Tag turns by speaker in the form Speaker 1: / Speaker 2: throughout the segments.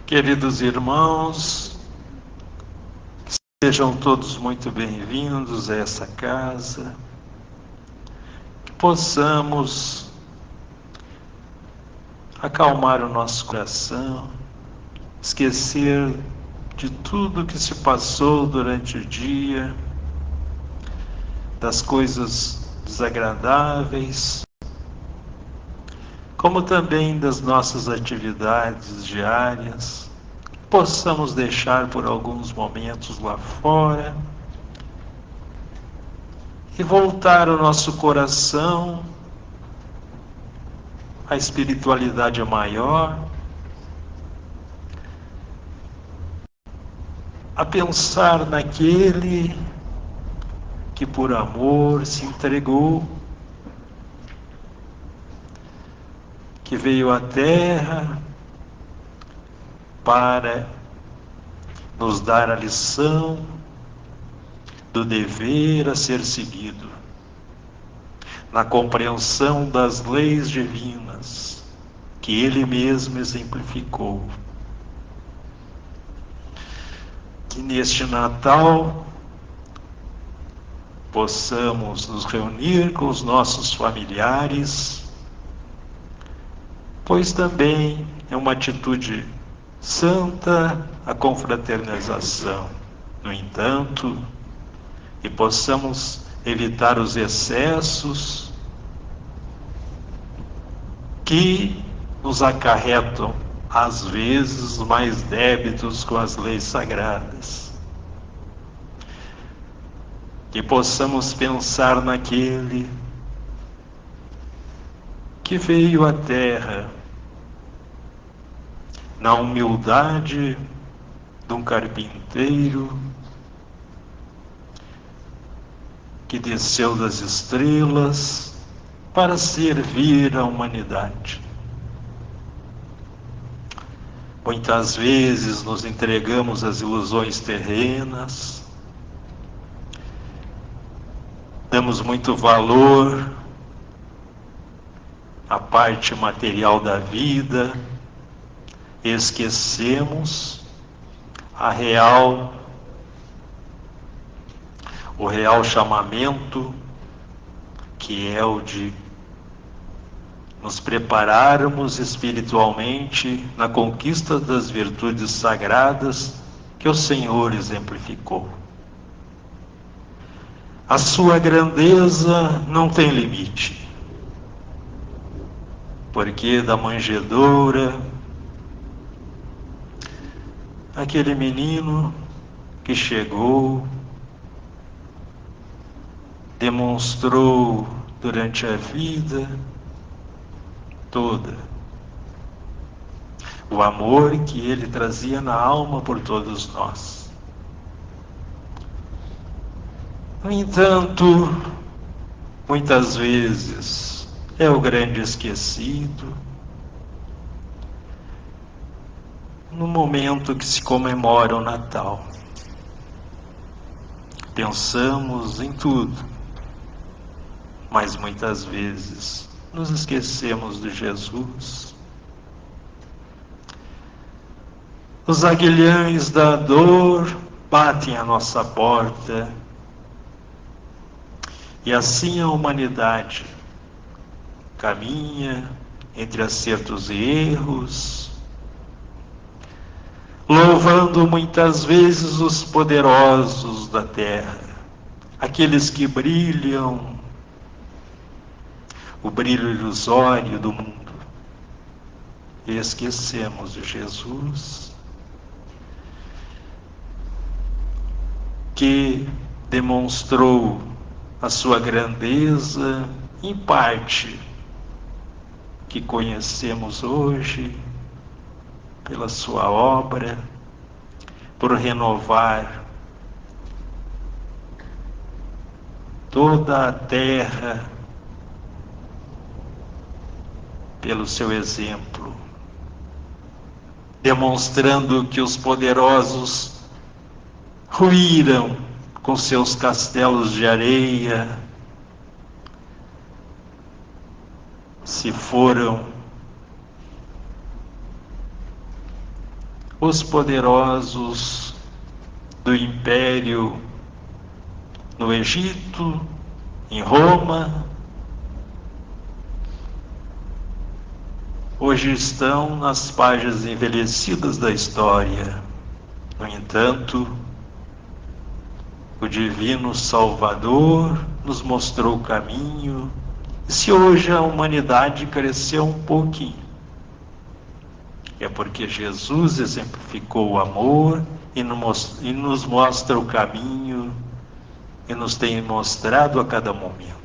Speaker 1: Queridos irmãos, sejam todos muito bem-vindos a essa casa, que possamos acalmar o nosso coração, esquecer de tudo que se passou durante o dia, das coisas desagradáveis, como também das nossas atividades diárias, possamos deixar por alguns momentos lá fora e voltar o nosso coração à espiritualidade maior, a pensar naquele que por amor se entregou, que veio à Terra para nos dar a lição do dever a ser seguido, na compreensão das leis divinas que Ele mesmo exemplificou. Que neste Natal possamos nos reunir com os nossos familiares, pois também é uma atitude santa a confraternização. No entanto, que possamos evitar os excessos que nos acarretam, às vezes, mais débitos com as leis sagradas. Que possamos pensar naquele que veio à Terra na humildade de um carpinteiro que desceu das estrelas para servir a humanidade. Muitas vezes nos entregamos às ilusões terrenas, damos muito valor à parte material da vida, e esquecemos o real chamamento, que é o de nos prepararmos espiritualmente na conquista das virtudes sagradas que o Senhor exemplificou. A sua grandeza não tem limite, porque da manjedoura, aquele menino que chegou, demonstrou durante a vida toda o amor que ele trazia na alma por todos nós. No entanto, muitas vezes é o grande esquecido, no momento que se comemora o Natal. Pensamos em tudo, mas muitas vezes nos esquecemos de Jesus. Os aguilhões da dor batem à nossa porta, e assim a humanidade caminha entre acertos e erros, louvando muitas vezes os poderosos da terra, aqueles que brilham o brilho ilusório do mundo, e esquecemos de Jesus, que demonstrou a sua grandeza, em parte, que conhecemos hoje, pela sua obra, por renovar toda a terra, pelo seu exemplo, demonstrando que os poderosos ruíram com seus castelos de areia, se foram os poderosos do império no Egito, em Roma, hoje estão nas páginas envelhecidas da história. No entanto, o Divino Salvador nos mostrou o caminho. E se hoje a humanidade cresceu um pouquinho, é porque Jesus exemplificou o amor e nos mostra o caminho e nos tem mostrado a cada momento.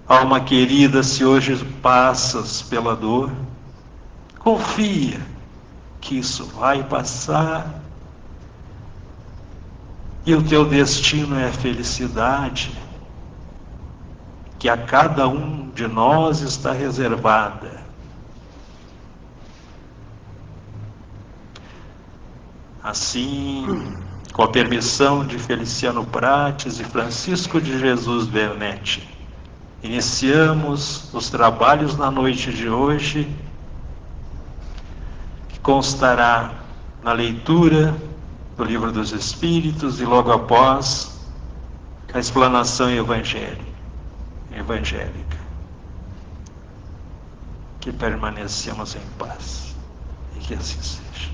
Speaker 1: Alma querida, se hoje passas pela dor, confia que isso vai passar e o teu destino é a felicidade, que a cada um de nós está reservada. Assim, com a permissão de Feliciano Prates e Francisco de Jesus Bernetti, iniciamos os trabalhos na noite de hoje, que constará na leitura do Livro dos Espíritos e logo após a explanação evangélica. Que permanecemos em paz e que assim seja.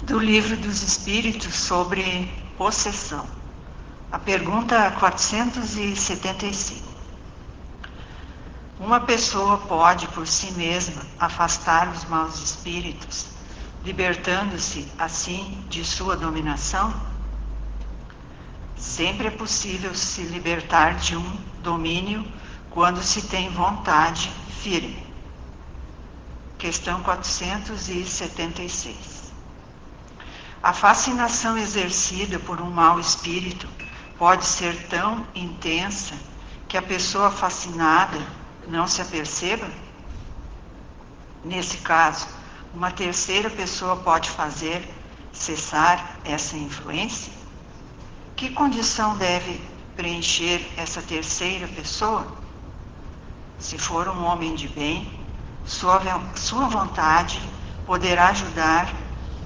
Speaker 2: Do Livro dos Espíritos sobre possessão. A pergunta 475. Uma pessoa pode por si mesma afastar os maus espíritos, libertando-se assim de sua dominação? Sempre é possível se libertar de um domínio quando se tem vontade firme. Questão 476. A fascinação exercida por um mau espírito pode ser tão intensa que a pessoa fascinada não se aperceba? Nesse caso, uma terceira pessoa pode fazer cessar essa influência? Que condição deve preencher essa terceira pessoa? Se for um homem de bem, sua vontade poderá ajudar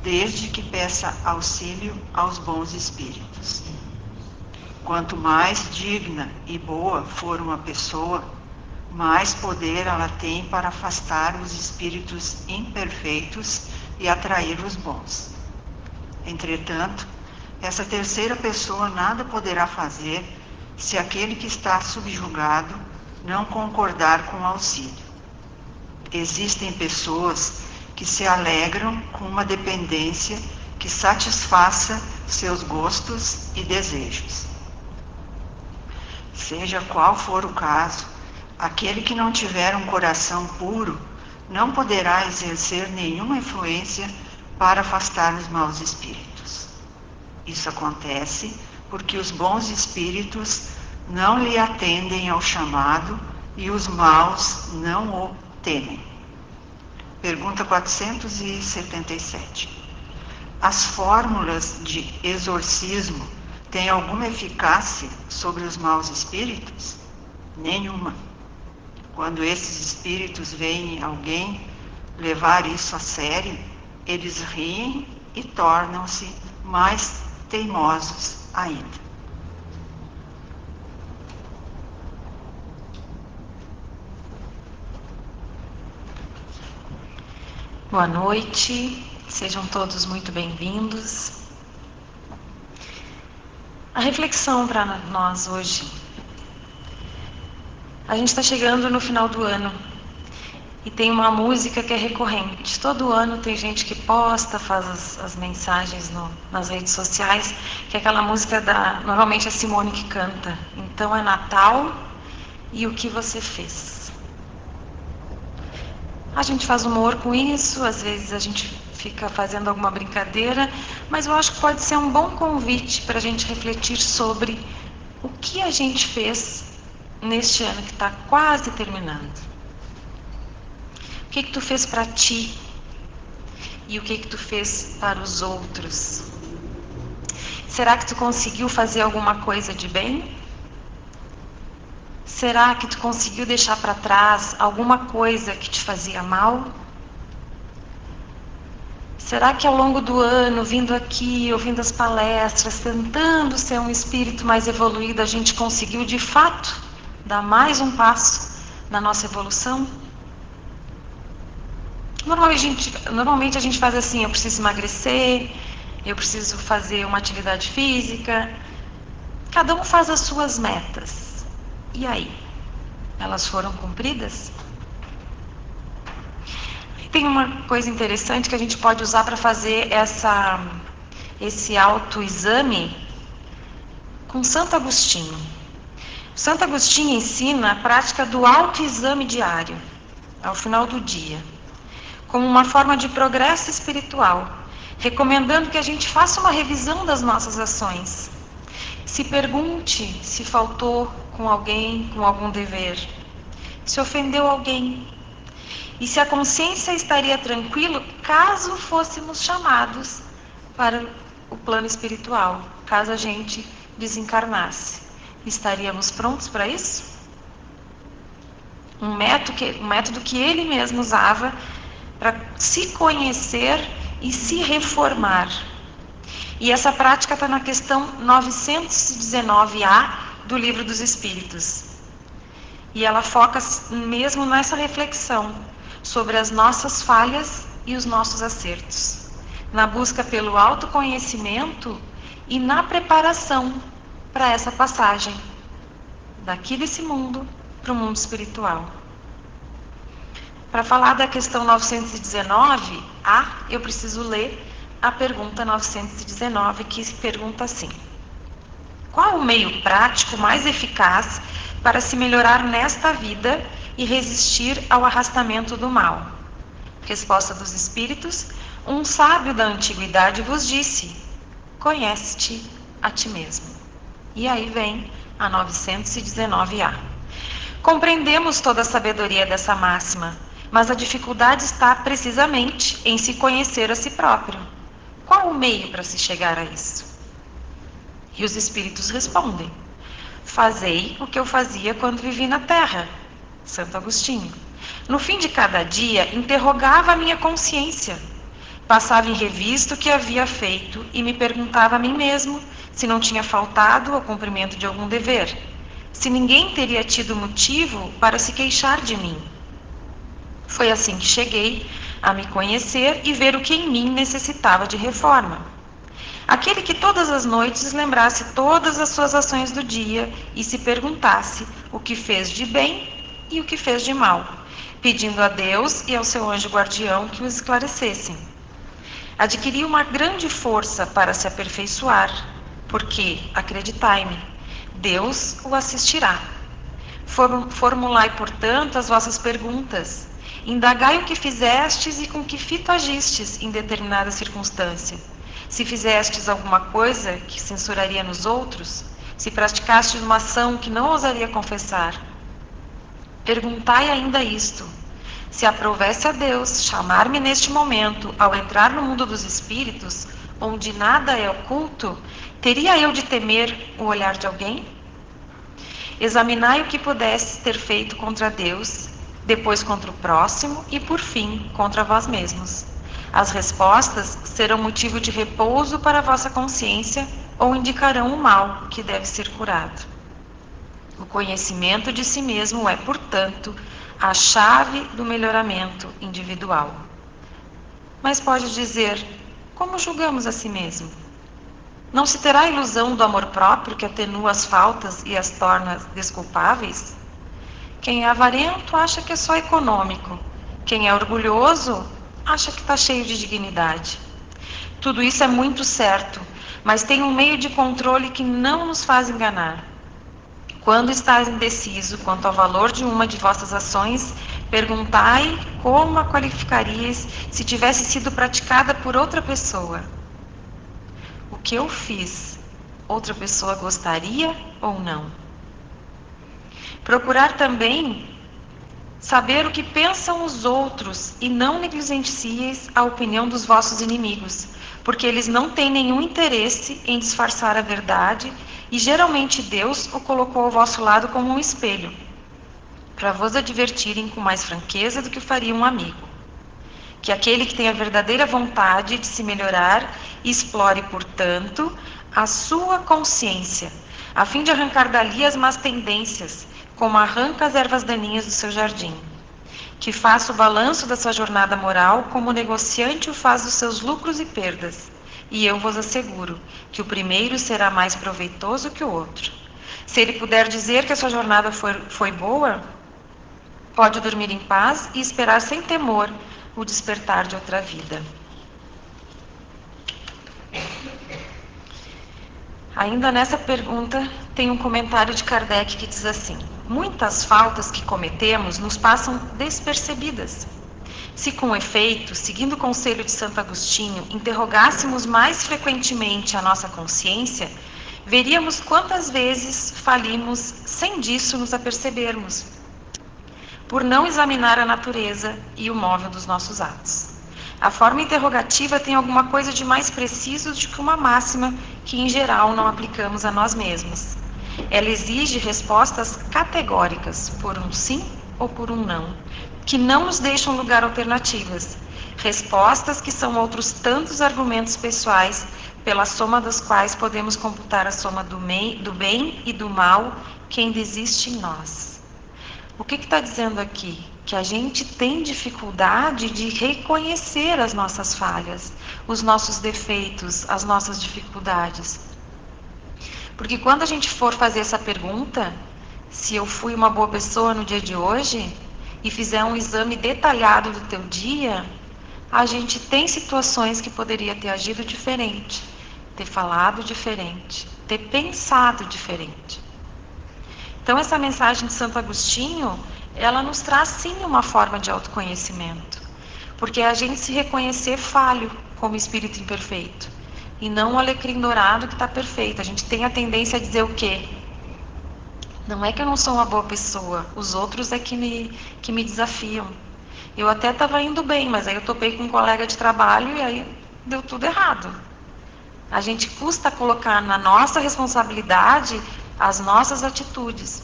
Speaker 2: desde que peça auxílio aos bons espíritos. Quanto mais digna e boa for uma pessoa, mais poder ela tem para afastar os espíritos imperfeitos e atrair os bons. Entretanto, essa terceira pessoa nada poderá fazer se aquele que está subjugado não concordar com o auxílio. Existem pessoas que se alegram com uma dependência que satisfaça seus gostos e desejos. Seja qual for o caso, aquele que não tiver um coração puro não poderá exercer nenhuma influência para afastar os maus espíritos. Isso acontece porque os bons espíritos não lhe atendem ao chamado e os maus não o temem. Pergunta 477. As fórmulas de exorcismo têm alguma eficácia sobre os maus espíritos? Nenhuma. Quando esses espíritos veem alguém levar isso a sério, eles riem e tornam-se mais teimosos ainda.
Speaker 3: Boa noite, sejam todos muito bem-vindos. A reflexão para nós hoje. A gente está chegando no final do ano e tem uma música que é recorrente. Todo ano tem gente que posta, faz as mensagens nas redes sociais, que é aquela música normalmente é Simone que canta. Então é Natal e o que você fez. A gente faz humor com isso, às vezes a gente fica fazendo alguma brincadeira, mas eu acho que pode ser um bom convite para a gente refletir sobre o que a gente fez neste ano que está quase terminando. O que tu fez para ti e o que tu fez para os outros? Será que tu conseguiu fazer alguma coisa de bem? Será que tu conseguiu deixar para trás alguma coisa que te fazia mal? Será que ao longo do ano, vindo aqui, ouvindo as palestras, tentando ser um espírito mais evoluído, a gente conseguiu de fato dar mais um passo na nossa evolução? Normalmente a gente faz assim: eu preciso emagrecer, eu preciso fazer uma atividade física. Cada um faz as suas metas. E aí? Elas foram cumpridas? Tem uma coisa interessante que a gente pode usar para fazer esse autoexame com Santo Agostinho. Santo Agostinho ensina a prática do autoexame diário, ao final do dia, como uma forma de progresso espiritual, recomendando que a gente faça uma revisão das nossas ações. Se pergunte se faltou com alguém, com algum dever, se ofendeu alguém, e se a consciência estaria tranquila caso fôssemos chamados para o plano espiritual, caso a gente desencarnasse. Estaríamos prontos para isso? Um método que ele mesmo usava para se conhecer e se reformar. E essa prática está na questão 919A do Livro dos Espíritos. E ela foca mesmo nessa reflexão sobre as nossas falhas e os nossos acertos, na busca pelo autoconhecimento e na preparação para essa passagem daqui desse mundo para o mundo espiritual. Para falar da questão 919A, eu preciso ler a pergunta 919, que se pergunta assim: qual o meio prático mais eficaz para se melhorar nesta vida e resistir ao arrastamento do mal? Resposta dos Espíritos: um sábio da antiguidade vos disse: conhece-te a ti mesmo. E aí vem a 919A. Compreendemos toda a sabedoria dessa máxima, mas a dificuldade está precisamente em se conhecer a si próprio. Qual o meio para se chegar a isso? E os Espíritos respondem: fazei o que eu fazia quando vivi na Terra. Santo Agostinho. No fim de cada dia, interrogava a minha consciência. Passava em revista o que havia feito e me perguntava a mim mesmo se não tinha faltado ao cumprimento de algum dever, se ninguém teria tido motivo para se queixar de mim. Foi assim que cheguei a me conhecer e ver o que em mim necessitava de reforma. Aquele que todas as noites lembrasse todas as suas ações do dia e se perguntasse o que fez de bem e o que fez de mal, pedindo a Deus e ao seu anjo guardião que o esclarecessem. Adquiriu uma grande força para se aperfeiçoar, porque, acreditai-me, Deus o assistirá. Formulai, portanto, as vossas perguntas. Indagai o que fizestes e com que fito agistes em determinada circunstância. Se fizestes alguma coisa que censuraria nos outros, se praticastes uma ação que não ousaria confessar, perguntai ainda isto: se aprovesse a Deus chamar-me neste momento ao entrar no mundo dos espíritos, onde nada é oculto, teria eu de temer o olhar de alguém? Examinai o que pudesse ter feito contra Deus, depois contra o próximo e, por fim, contra vós mesmos. As respostas serão motivo de repouso para a vossa consciência ou indicarão o mal que deve ser curado. O conhecimento de si mesmo é, portanto, a chave do melhoramento individual. Mas pode dizer: como julgamos a si mesmo? Não se terá a ilusão do amor próprio que atenua as faltas e as torna desculpáveis? Quem é avarento acha que é só econômico. Quem é orgulhoso acha que está cheio de dignidade. Tudo isso é muito certo, mas tem um meio de controle que não nos faz enganar. Quando estás indeciso quanto ao valor de uma de vossas ações, perguntai como a qualificarias se tivesse sido praticada por outra pessoa. O que eu fiz, outra pessoa gostaria ou não? Procurar também saber o que pensam os outros e não negligencieis a opinião dos vossos inimigos, porque eles não têm nenhum interesse em disfarçar a verdade e geralmente Deus o colocou ao vosso lado como um espelho, para vos advertirem com mais franqueza do que faria um amigo. Que aquele que tem a verdadeira vontade de se melhorar explore, portanto, a sua consciência, a fim de arrancar dali as más tendências, como arranca as ervas daninhas do seu jardim. Que faça o balanço da sua jornada moral como o negociante o faz dos seus lucros e perdas. E eu vos asseguro que o primeiro será mais proveitoso que o outro. Se ele puder dizer que a sua jornada foi boa, pode dormir em paz e esperar sem temor o despertar de outra vida. Ainda nessa pergunta tem um comentário de Kardec que diz assim: muitas faltas que cometemos nos passam despercebidas. Se com efeito, seguindo o conselho de Santo Agostinho, interrogássemos mais frequentemente a nossa consciência, veríamos quantas vezes falimos sem disso nos apercebermos, por não examinar a natureza e o móvel dos nossos atos. A forma interrogativa tem alguma coisa de mais preciso do que uma máxima que, em geral, não aplicamos a nós mesmos. Ela exige respostas categóricas, por um sim ou por um não, que não nos deixam lugar a alternativas. Respostas que são outros tantos argumentos pessoais, pela soma dos quais podemos computar a soma do bem e do mal que ainda existe em nós. O que está dizendo aqui? Que a gente tem dificuldade de reconhecer as nossas falhas, os nossos defeitos, as nossas dificuldades. Porque quando a gente for fazer essa pergunta, se eu fui uma boa pessoa no dia de hoje, e fizer um exame detalhado do teu dia, a gente tem situações que poderia ter agido diferente, ter falado diferente, ter pensado diferente. Então essa mensagem de Santo Agostinho, ela nos traz sim uma forma de autoconhecimento, porque é a gente se reconhecer falho como espírito imperfeito, e não o alecrim dourado que está perfeito. A gente tem a tendência a dizer o quê? Não é que eu não sou uma boa pessoa, os outros é que me desafiam. Eu até estava indo bem, mas aí eu topei com um colega de trabalho e aí deu tudo errado. A gente custa colocar na nossa responsabilidade as nossas atitudes.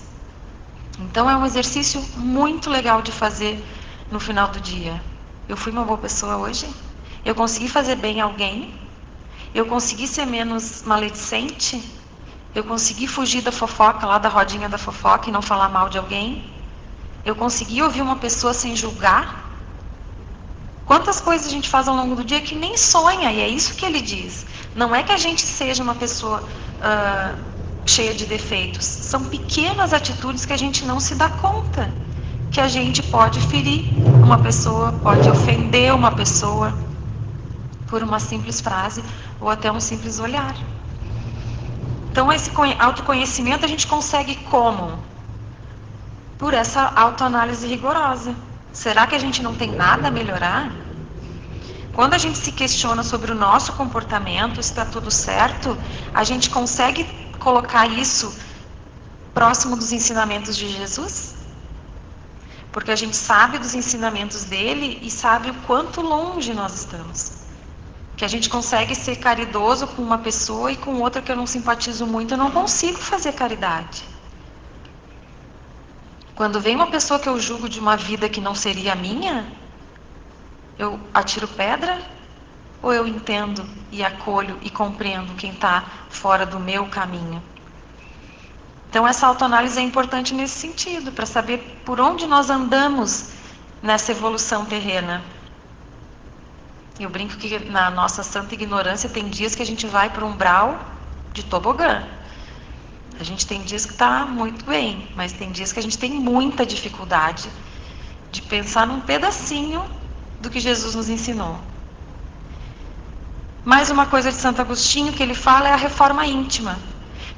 Speaker 3: Então é um exercício muito legal de fazer no final do dia. Eu fui uma boa pessoa hoje? Eu consegui fazer bem a alguém? Eu consegui ser menos maledicente? Eu consegui fugir da fofoca, lá da rodinha da fofoca, e não falar mal de alguém? Eu consegui ouvir uma pessoa sem julgar? Quantas coisas a gente faz ao longo do dia que nem sonha, e é isso que ele diz. Não é que a gente seja uma pessoa cheia de defeitos. São pequenas atitudes que a gente não se dá conta, que a gente pode ferir uma pessoa, pode ofender uma pessoa por uma simples frase ou até um simples olhar. Então esse autoconhecimento a gente consegue como? Por essa autoanálise rigorosa. Será que a gente não tem nada a melhorar? Quando a gente se questiona sobre o nosso comportamento, se está tudo certo, a gente consegue colocar isso próximo dos ensinamentos de Jesus? Porque a gente sabe dos ensinamentos dele e sabe o quanto longe nós estamos. Que a gente consegue ser caridoso com uma pessoa e com outra que eu não simpatizo muito, eu não consigo fazer caridade. Quando vem uma pessoa que eu julgo de uma vida que não seria a minha, eu atiro pedra ou eu entendo e acolho e compreendo quem está fora do meu caminho? Então essa autoanálise é importante nesse sentido, para saber por onde nós andamos nessa evolução terrena. Eu brinco que na nossa santa ignorância tem dias que a gente vai para um umbral de tobogã. A gente tem dias que está muito bem, mas tem dias que a gente tem muita dificuldade de pensar num pedacinho do que Jesus nos ensinou. Mais uma coisa de Santo Agostinho que ele fala é a reforma íntima.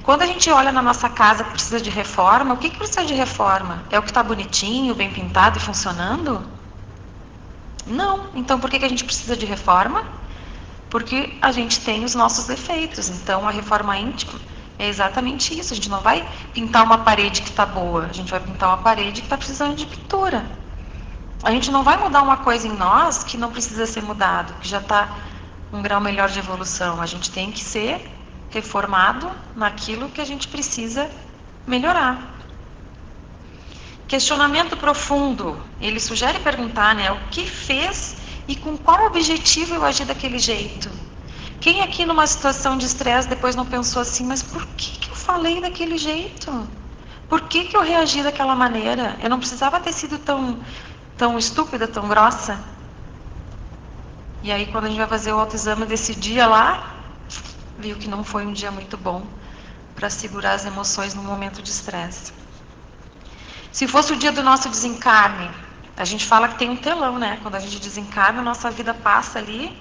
Speaker 3: Quando a gente olha na nossa casa que precisa de reforma, o que precisa de reforma? É o que está bonitinho, bem pintado e funcionando? Não. Então por que a gente precisa de reforma? Porque a gente tem os nossos defeitos. Então a reforma íntima é exatamente isso. A gente não vai pintar uma parede que está boa, a gente vai pintar uma parede que está precisando de pintura. A gente não vai mudar uma coisa em nós que não precisa ser mudado, que já está um grau melhor de evolução. A gente tem que ser reformado naquilo que a gente precisa melhorar. Questionamento profundo. Ele sugere perguntar, né? O que fez e com qual objetivo eu agi daquele jeito? Quem aqui numa situação de estresse depois não pensou assim, mas por que eu falei daquele jeito? Por que eu reagi daquela maneira? Eu não precisava ter sido tão estúpida, tão grossa. E aí quando a gente vai fazer o autoexame desse dia lá, viu que não foi um dia muito bom para segurar as emoções no momento de estresse. Se fosse o dia do nosso desencarne, a gente fala que tem um telão, né? Quando a gente desencarna, a nossa vida passa ali.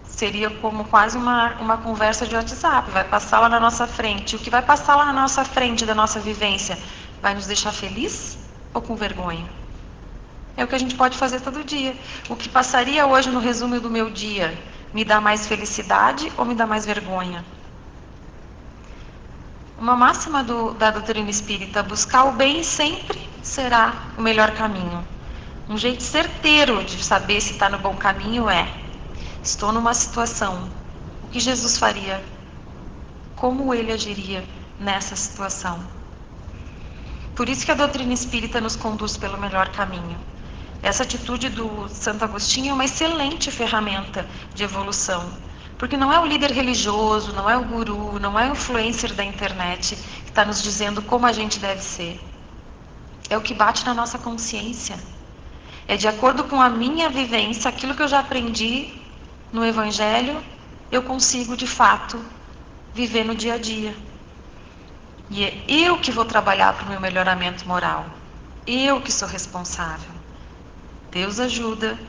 Speaker 3: Seria como quase uma conversa de WhatsApp, vai passar lá na nossa frente. O que vai passar lá na nossa frente da nossa vivência vai nos deixar feliz ou com vergonha? É o que a gente pode fazer todo dia. O que passaria hoje no resumo do meu dia me dá mais felicidade ou me dá mais vergonha? Uma máxima da doutrina espírita: buscar o bem sempre será o melhor caminho. Um jeito certeiro de saber se está no bom caminho é: estou numa situação, o que Jesus faria? Como ele agiria nessa situação? Por isso que a doutrina espírita nos conduz pelo melhor caminho. Essa atitude do Santo Agostinho é uma excelente ferramenta de evolução, porque não é o líder religioso, não é o guru, não é o influencer da internet que está nos dizendo como a gente deve ser. É o que bate na nossa consciência. É de acordo com a minha vivência, aquilo que eu já aprendi no Evangelho, eu consigo de fato viver no dia a dia. E é eu que vou trabalhar para o meu melhoramento moral. Eu que sou responsável. Deus ajuda,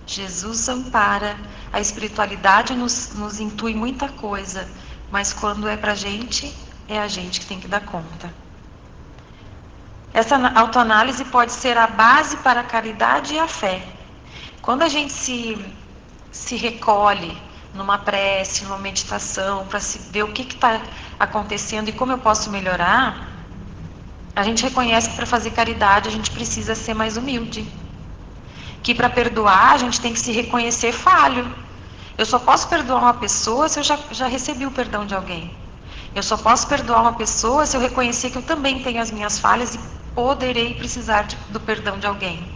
Speaker 3: Jesus ampara, a espiritualidade nos intui muita coisa, mas quando é pra gente, é a gente que tem que dar conta. Essa autoanálise pode ser a base para a caridade e a fé. Quando a gente se recolhe numa prece, numa meditação, para se ver o que está acontecendo e como eu posso melhorar, a gente reconhece que para fazer caridade a gente precisa ser mais humilde. Que para perdoar a gente tem que se reconhecer falho. Eu só posso perdoar uma pessoa se eu já recebi o perdão de alguém. Eu só posso perdoar uma pessoa se eu reconhecer que eu também tenho as minhas falhas e poderei precisar do perdão de alguém.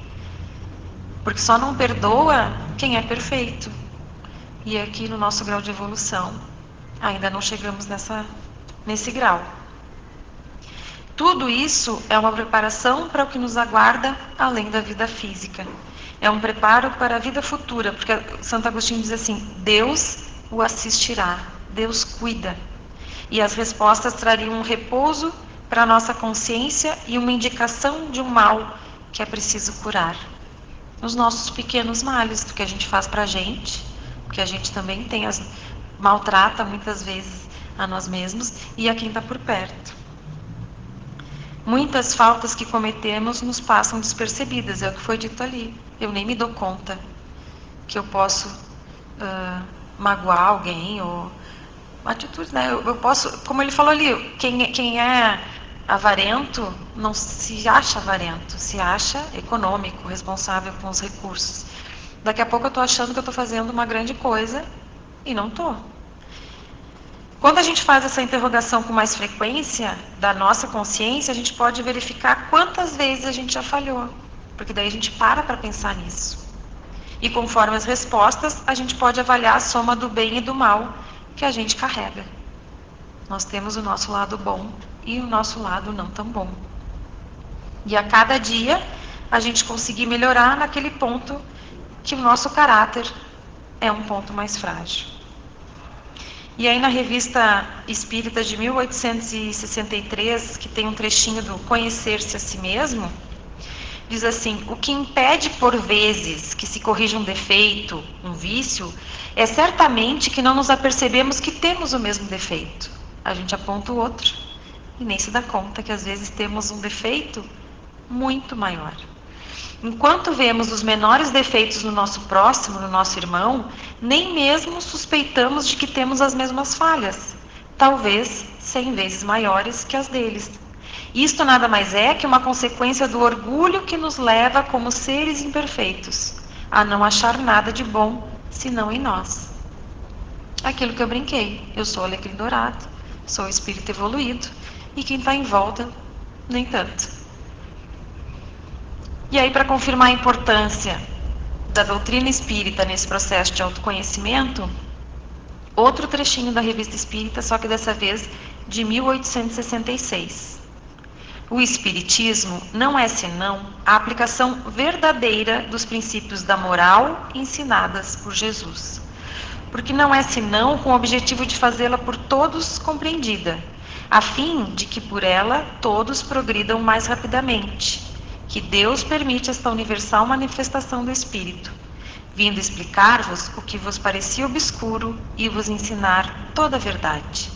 Speaker 3: Porque só não perdoa quem é perfeito. E aqui no nosso grau de evolução ainda não chegamos nesse grau. Tudo isso é uma preparação para o que nos aguarda além da vida física. É um preparo para a vida futura, porque Santo Agostinho diz assim: Deus o assistirá, Deus cuida. E as respostas trariam um repouso para a nossa consciência e uma indicação de um mal que é preciso curar. Os nossos pequenos males, do que a gente faz para a gente, porque a gente também maltrata muitas vezes a nós mesmos e a quem está por perto. Muitas faltas que cometemos nos passam despercebidas, é o que foi dito ali. Eu nem me dou conta que eu posso magoar alguém, ou atitudes, né? Eu posso, como ele falou ali, quem é avarento não se acha avarento, se acha econômico, responsável com os recursos. Daqui a pouco eu estou achando que eu estou fazendo uma grande coisa e não estou. Quando a gente faz essa interrogação com mais frequência da nossa consciência, a gente pode verificar quantas vezes a gente já falhou, porque daí a gente para pensar nisso. E conforme as respostas, a gente pode avaliar a soma do bem e do mal que a gente carrega. Nós temos o nosso lado bom e o nosso lado não tão bom. E a cada dia, a gente conseguir melhorar naquele ponto que o nosso caráter é um ponto mais frágil. E aí na revista Espírita de 1863, que tem um trechinho do Conhecer-se a si mesmo, diz assim: o que impede por vezes que se corrija um defeito, um vício, é certamente que não nos apercebemos que temos o mesmo defeito. A gente aponta o outro e nem se dá conta que às vezes temos um defeito muito maior. Enquanto vemos os menores defeitos no nosso próximo, no nosso irmão, nem mesmo suspeitamos de que temos as mesmas falhas, talvez 100 vezes maiores que as deles. Isto nada mais é que uma consequência do orgulho que nos leva, como seres imperfeitos, a não achar nada de bom senão em nós. Aquilo que eu brinquei: eu sou alecrim dourado, sou espírito evoluído, e quem está em volta, nem tanto. E aí, para confirmar a importância da doutrina espírita nesse processo de autoconhecimento, outro trechinho da Revista Espírita, só que dessa vez de 1866. O Espiritismo não é senão a aplicação verdadeira dos princípios da moral ensinadas por Jesus. Porque não é senão com o objetivo de fazê-la por todos compreendida, a fim de que por ela todos progridam mais rapidamente, que Deus permite esta universal manifestação do Espírito, vindo explicar-vos o que vos parecia obscuro e vos ensinar toda a verdade.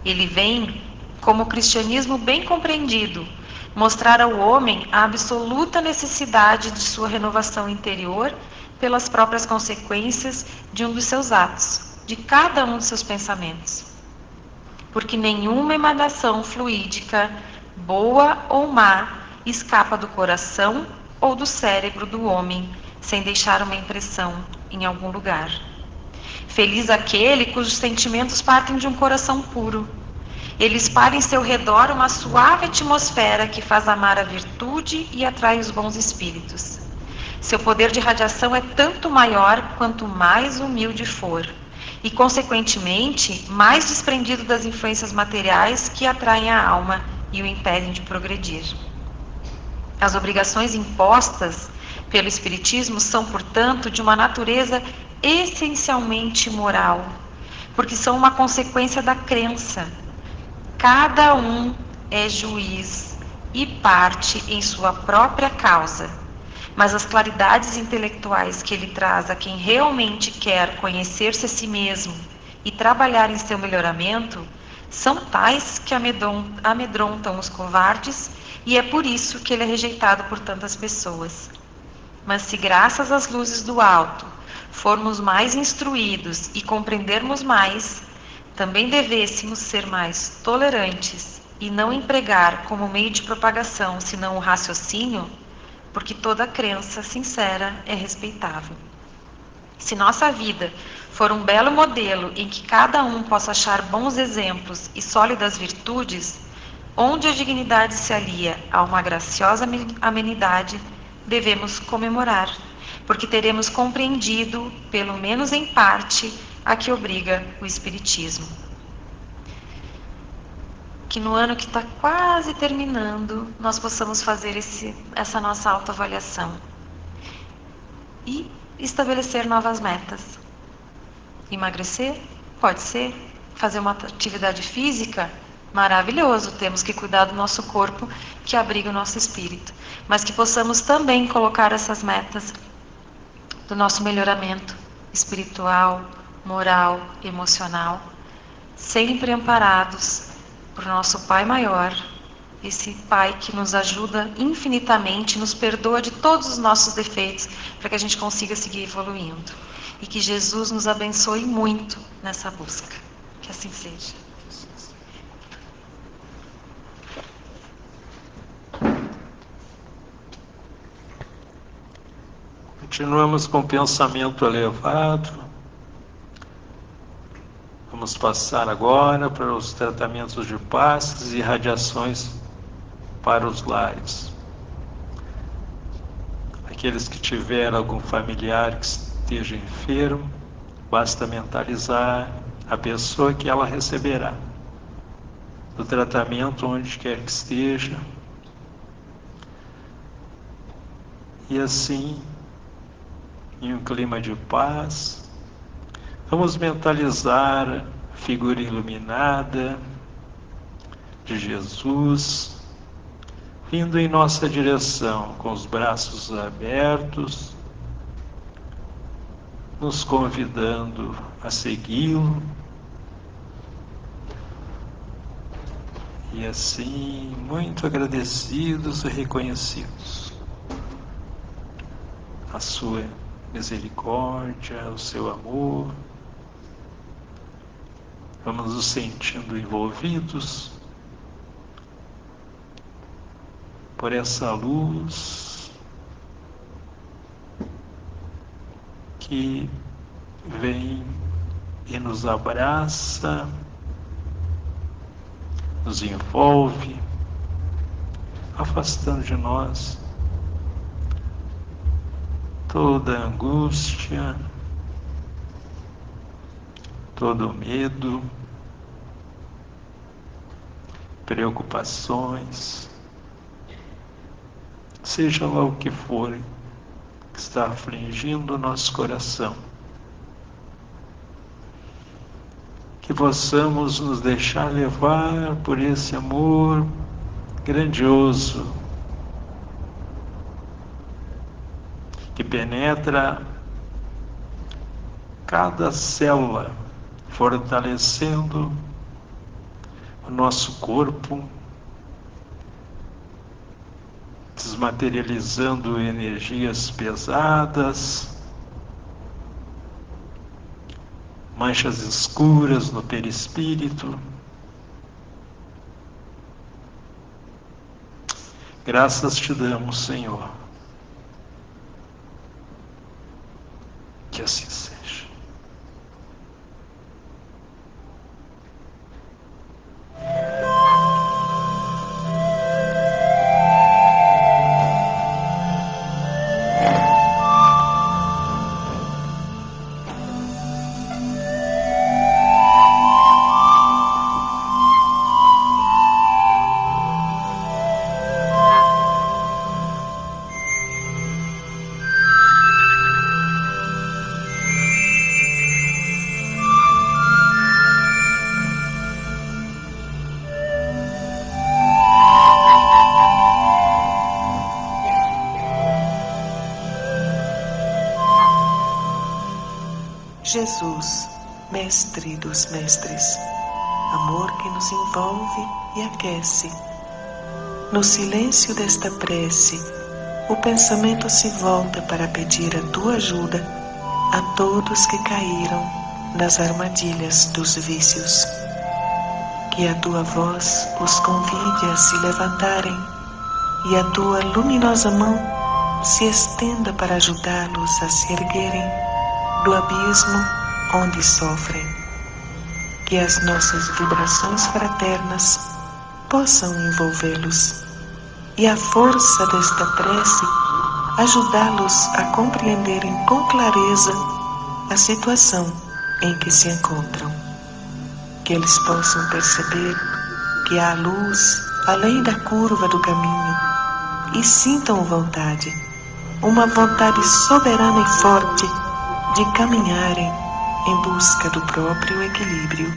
Speaker 3: Ele vem, como o cristianismo bem compreendido, mostrar ao homem a absoluta necessidade de sua renovação interior pelas próprias consequências de um dos seus atos, de cada um dos seus pensamentos. Porque nenhuma emanação fluídica, boa ou má, escapa do coração ou do cérebro do homem, sem deixar uma impressão em algum lugar. Feliz aquele cujos sentimentos partem de um coração puro. Ele espalha em seu redor uma suave atmosfera que faz amar a virtude e atrai os bons espíritos. Seu poder de radiação é tanto maior quanto mais humilde for, e, consequentemente, mais desprendido das influências materiais que atraem a alma e o impedem de progredir. As obrigações impostas pelo Espiritismo são, portanto, de uma natureza essencialmente moral, porque são uma consequência da crença. Cada um é juiz e parte em sua própria causa, mas as claridades intelectuais que ele traz a quem realmente quer conhecer-se a si mesmo e trabalhar em seu melhoramento são tais que amedrontam os covardes, e é por isso que ele é rejeitado por tantas pessoas. Mas se graças às luzes do alto formos mais instruídos e compreendermos mais, também devêssemos ser mais tolerantes e não empregar como meio de propagação senão o raciocínio, porque toda crença sincera é respeitável. Se nossa vida for um belo modelo em que cada um possa achar bons exemplos e sólidas virtudes, onde a dignidade se alia a uma graciosa amenidade, devemos comemorar, porque teremos compreendido, pelo menos em parte, a que obriga o Espiritismo. Que no ano que está quase terminando, nós possamos fazer essa nossa autoavaliação e estabelecer novas metas. Emagrecer? Pode ser. Fazer uma atividade física? Maravilhoso, temos que cuidar do nosso corpo que abriga o nosso espírito, mas que possamos também colocar essas metas do nosso melhoramento espiritual, moral, emocional, sempre amparados por nosso Pai Maior, esse Pai que nos ajuda infinitamente, nos perdoa de todos os nossos defeitos, para que a gente consiga seguir evoluindo. E que Jesus nos abençoe muito nessa busca. Que assim seja.
Speaker 1: Continuamos com o pensamento elevado. Vamos passar agora para os tratamentos de passes e radiações para os lares. Aqueles que tiverem algum familiar que esteja enfermo, basta mentalizar a pessoa que ela receberá do tratamento onde quer que esteja. E assim, em um clima de paz, vamos mentalizar a figura iluminada de Jesus, vindo em nossa direção com os braços abertos, nos convidando a segui-lo. E assim, muito agradecidos e reconhecidos a sua misericórdia, o seu amor. Vamos nos sentindo envolvidos por essa luz que vem e nos abraça, nos envolve, afastando de nós toda angústia, todo medo, preocupações, seja lá o que for que está afligindo o nosso coração. Que possamos nos deixar levar por esse amor grandioso que penetra cada célula, fortalecendo o nosso corpo, desmaterializando energias pesadas, manchas escuras no perispírito. Graças te damos, Senhor. Que assim seja.
Speaker 4: Jesus, Mestre dos Mestres, amor que nos envolve e aquece. No silêncio desta prece, o pensamento se volta para pedir a tua ajuda a todos que caíram nas armadilhas dos vícios. Que a tua voz os convide a se levantarem e a tua luminosa mão se estenda para ajudá-los a se erguerem do abismo onde sofrem. Que as nossas vibrações fraternas possam envolvê-los e a força desta prece ajudá-los a compreenderem com clareza a situação em que se encontram. Que eles possam perceber que há luz além da curva do caminho e sintam vontade, uma vontade soberana e forte de caminharem em busca do próprio equilíbrio.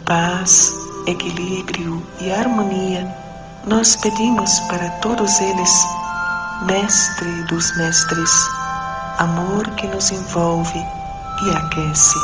Speaker 4: Paz, equilíbrio e harmonia nós pedimos para todos eles, Mestre dos Mestres, amor que nos envolve e aquece.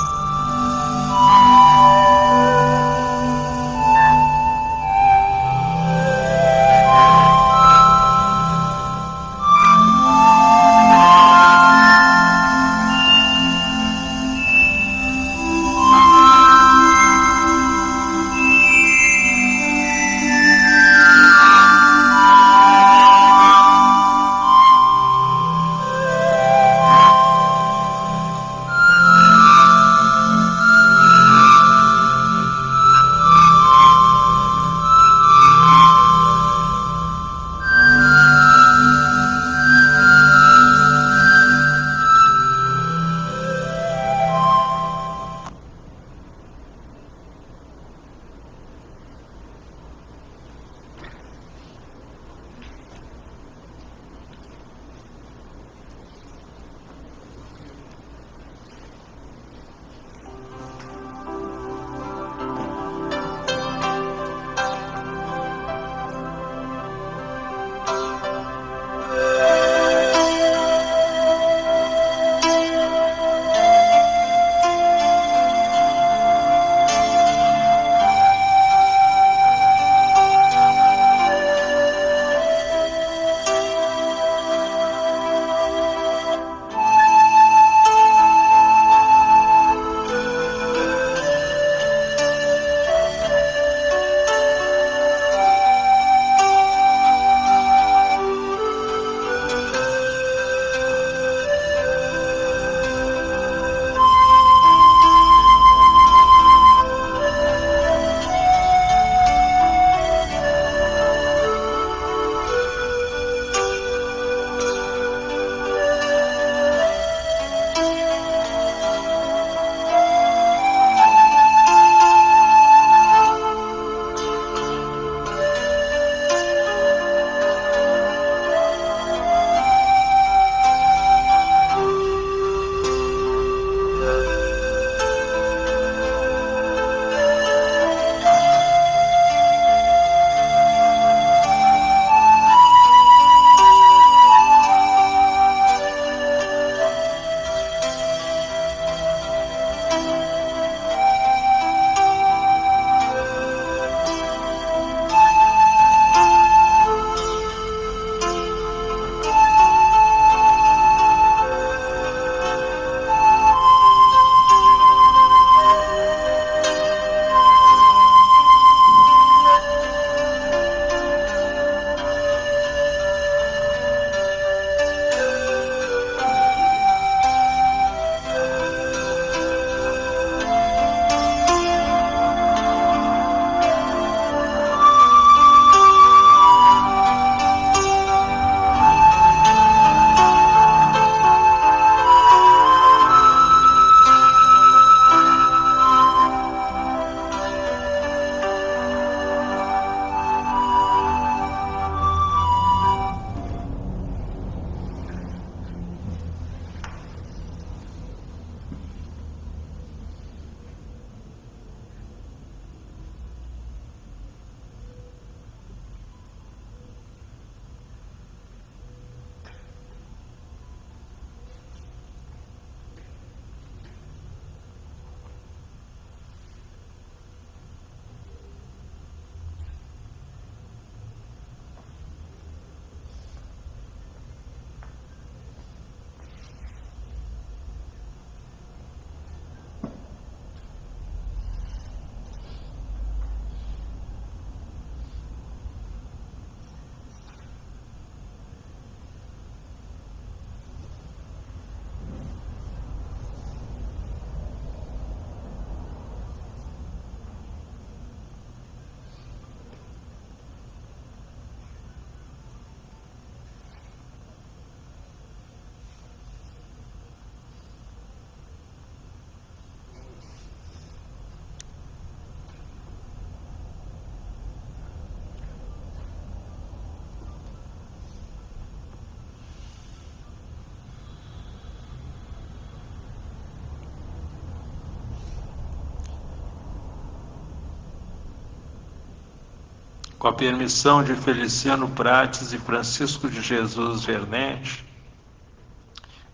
Speaker 1: Com a permissão de Feliciano Prates e Francisco de Jesus Vernetti,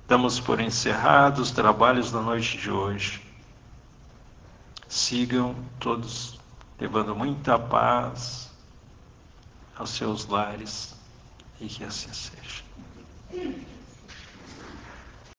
Speaker 1: damos por encerrados os trabalhos da noite de hoje. Sigam todos levando muita paz aos seus lares e que assim seja.